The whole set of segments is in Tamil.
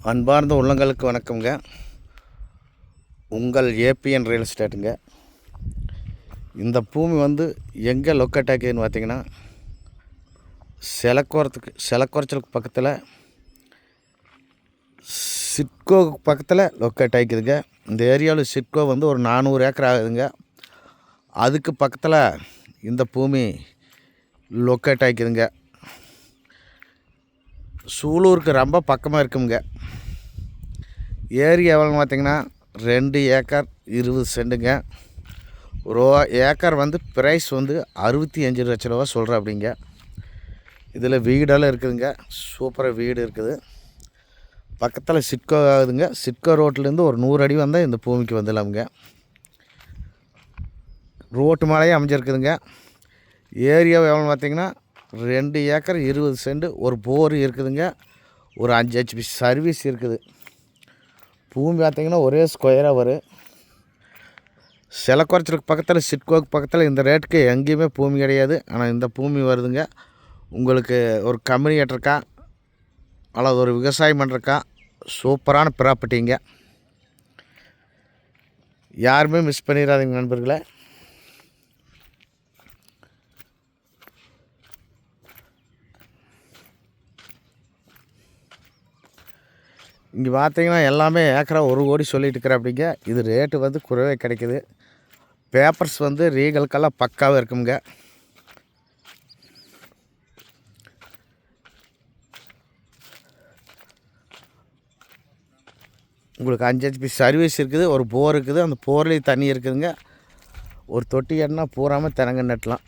அன்பார்ந்த உள்ளங்களுக்கு வணக்கம்ங்க. உங்கள் ஏபிஎன் ரியல் எஸ்டேட்டுங்க. இந்த பூமி வந்து எங்கே லொக்கேட் ஆகிக்குதுன்னு பார்த்தீங்கன்னா, செலக்குறைச்சலுக்கு பக்கத்தில் சிட்கோவுக்கு பக்கத்தில் லொக்கேட் ஆகிக்குதுங்க. இந்த ஏரியாவில் சிட்கோ வந்து ஒரு 400 ஏக்கர் ஆகுதுங்க. அதுக்கு பக்கத்தில் இந்த பூமி லொக்கேட் ஆகிக்குதுங்க. சூலூருக்கு ரொம்ப பக்கமாக இருக்குங்க. ஏரியா எவ்வளோன்னு பார்த்தீங்கன்னா 2 ஏக்கர் 20 சென்ட்டுங்க. ஒரு ஏக்கர் வந்து ப்ரைஸ் வந்து 65 லட்ச ரூபா சொல்கிறேன் அப்படிங்க. இதில் வீடெல்லாம் இருக்குதுங்க. சூப்பராக வீடு இருக்குது. பக்கத்தில் சிட்கோ ஆகுதுங்க. சிட்கோ ரோட்லேருந்து ஒரு 100 அடி வந்தால் இந்த பூமிக்கு வந்துடலாமுங்க. ரோட்டு மேலேயே அமைஞ்சிருக்குதுங்க. ஏரியா எவ்வளோன்னு பார்த்தீங்கன்னா 2 ஏக்கர் 20 சென்ட். ஒரு போர் இருக்குதுங்க. ஒரு 5 ஹெச்பி சர்வீஸ் இருக்குது. பூமி பார்த்திங்கன்னா ஒரே ஸ்கொயராக வரும். செலக்குறைச்சலுக்கு பக்கத்தில் சிட்கோக்கு பக்கத்தில் இந்த ரேட்டுக்கு எங்கேயுமே பூமி கிடையாது. ஆனால் இந்த பூமி வருதுங்க. உங்களுக்கு ஒரு கம்பெனி கட்டுறக்கா அல்லது ஒரு விவசாயம் பண்ணுறக்கா சூப்பரான ப்ராப்பர்ட்டிங்க. யாருமே மிஸ் பண்ணிடாதீங்க நண்பர்களே. இங்கே பார்த்தீங்கன்னா எல்லாமே ஏக்கரா 1 கோடி சொல்லிட்டு இருக்கிறேன் அப்படிங்க. இது ரேட்டு வந்து குறைவே கிடைக்குது. பேப்பர்ஸ் வந்து ரீகலுக்கெல்லாம் பக்காவாக இருக்குங்க. உங்களுக்கு 5 ஹெச்பி சர்வீஸ் இருக்குது. ஒரு போர் இருக்குது. அந்த போர்லேயும் தண்ணி இருக்குதுங்க. ஒரு தொட்டி கட்டினா பூராமல் தெனங்க நட்டலாம்.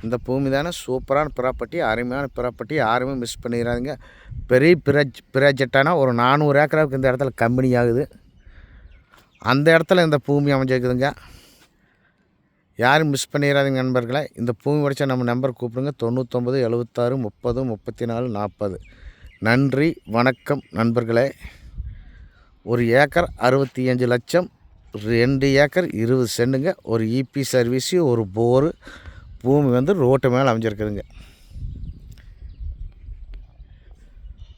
இந்த பூமி தானே சூப்பரான ப்ராப்பர்ட்டி, அருமையான ப்ராப்பர்ட்டி. யாருமே மிஸ் பண்ணிடுறாங்க. பெரிய ப்ராஜெக்டானா ஒரு 400 ஏக்கராவுக்கு இந்த இடத்துல கம்பெனி ஆகுது. அந்த இடத்துல இந்த பூமி அமைஞ்சிருக்குதுங்க. யாரும் மிஸ் பண்ணிடாதீங்க நண்பர்களே. இந்த பூமி படித்தா நம்ம நம்பர் கூப்பிடுங்க. 99 76 30 34 40. நன்றி வணக்கம் நண்பர்களே. ஒரு ஏக்கர் 65 லட்சம், 2 ஏக்கர் 20 சென்ட்டுங்க. ஒரு இபி சர்வீஸு, ஒரு போரு. பூமி வந்து ரோட்டு மேலே அமைஞ்சிருக்குதுங்க.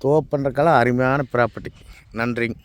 தோப்புன்றக்கெல்லாம் அருமையான ப்ராப்பர்ட்டி. நன்றிங்க.